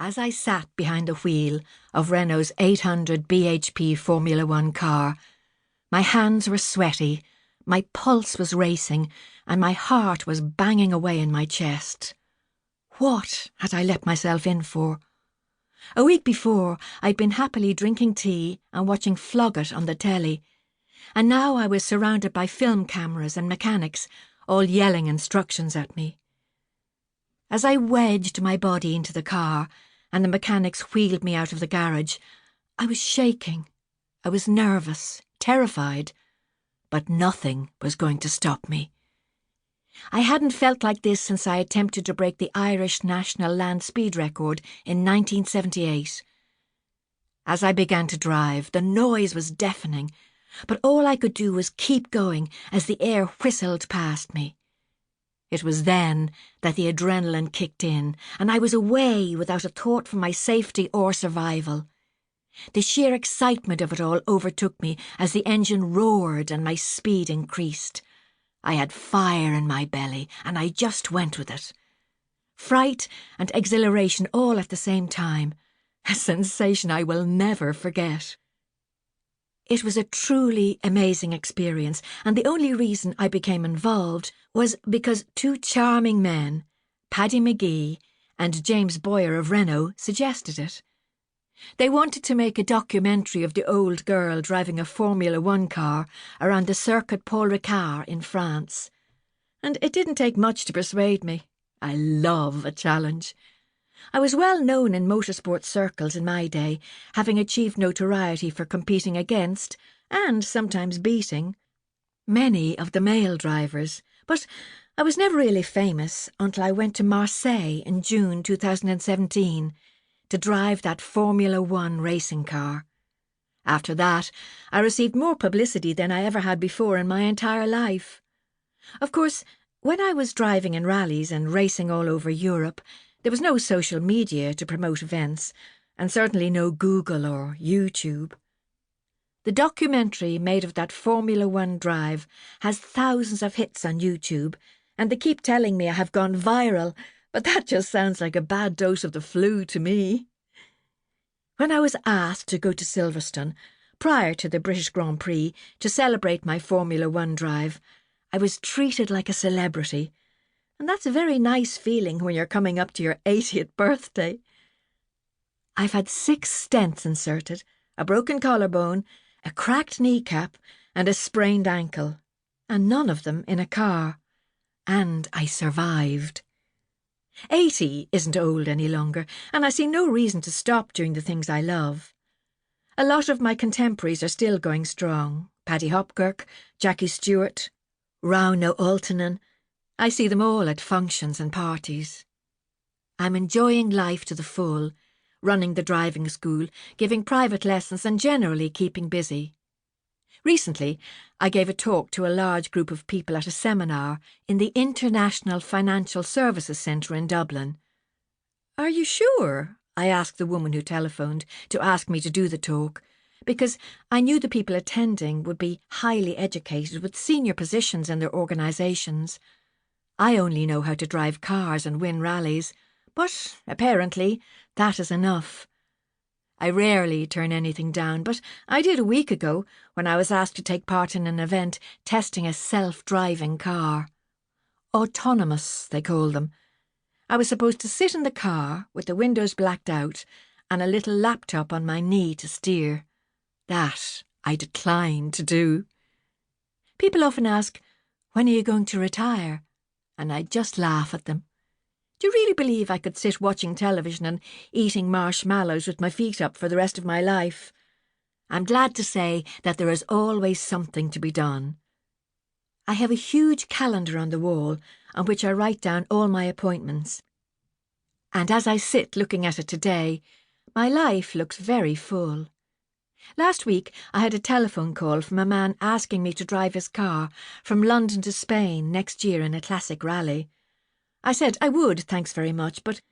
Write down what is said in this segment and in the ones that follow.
As I sat behind the wheel of Renault's 800 bhp Formula One car, my hands were sweaty, my pulse was racing, and my heart was banging away in my chest. What had I let myself in for? A week before, I'd been happily drinking tea and watching Flogget on the telly, and now I was surrounded by film cameras and mechanics, all yelling instructions at me. As I wedged my body into the car and the mechanics wheeled me out of the garage, I was shaking. I was nervous, terrified, but nothing was going to stop me. I hadn't felt like this since I attempted to break the Irish national land speed record in 1978. As I began to drive, the noise was deafening, but all I could do was keep going as the air whistled past me. It was then that the adrenaline kicked in, and I was away without a thought for my safety or survival. The sheer excitement of it all overtook me as the engine roared and my speed increased. I had fire in my belly, and I just went with it. Fright and exhilaration all at the same time, a sensation I will never forget. It was a truly amazing experience, and the only reason I became involved was because two charming men, Paddy McGee and James Boyer of Renault, suggested it. They wanted to make a documentary of the old girl driving a Formula One car around the Circuit Paul Ricard in France. And it didn't take much to persuade me. I love a challenge. I was well known in motorsport circles in my day, having achieved notoriety for competing against, and sometimes beating, many of the male drivers, but I was never really famous until I went to Marseille in June 2017 to drive that Formula One racing car. After that, I received more publicity than I ever had before in my entire life. Of course, when I was driving in rallies and racing all over Europe, there was no social media to promote events, and certainly no Google or YouTube. The documentary made of that Formula One drive has thousands of hits on YouTube, and they keep telling me I have gone viral, but that just sounds like a bad dose of the flu to me. When I was asked to go to Silverstone, prior to the British Grand Prix, to celebrate my Formula One drive, I was treated like a celebrity. And that's a very nice feeling when you're coming up to your 80th birthday. I've had 6 stents inserted, a broken collarbone, a cracked kneecap, and a sprained ankle, and none of them in a car. And I survived. 80 isn't old any longer, and I see no reason to stop doing the things I love. A lot of my contemporaries are still going strong. Paddy Hopkirk, Jackie Stewart, Rauno Aaltonen. I see them all at functions and parties. I'm enjoying life to the full, running the driving school, giving private lessons and generally keeping busy. Recently, I gave a talk to a large group of people at a seminar in the International Financial Services Centre in Dublin. "Are you sure?" I asked the woman who telephoned to ask me to do the talk, because I knew the people attending would be highly educated with senior positions in their organisations. I only know how to drive cars and win rallies, but apparently that is enough. I rarely turn anything down, but I did a week ago when I was asked to take part in an event testing a self-driving car. Autonomous, they call them. I was supposed to sit in the car with the windows blacked out and a little laptop on my knee to steer. That I declined to do. People often ask, "When are you going to retire?" And I just laugh at them. Do you really believe I could sit watching television and eating marshmallows with my feet up for the rest of my life? I'm glad to say that there is always something to be done. I have a huge calendar on the wall on which I write down all my appointments. And as I sit looking at it today, my life looks very full. Last week I had a telephone call from a man asking me to drive his car from London to Spain next year in a classic rally. I said I would, thanks very much, but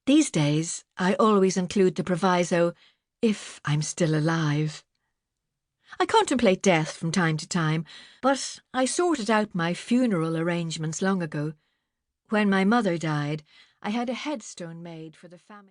these days I always include the proviso, if I'm still alive. I contemplate death from time to time, but I sorted out my funeral arrangements long ago. When my mother died, I had a headstone made for the family.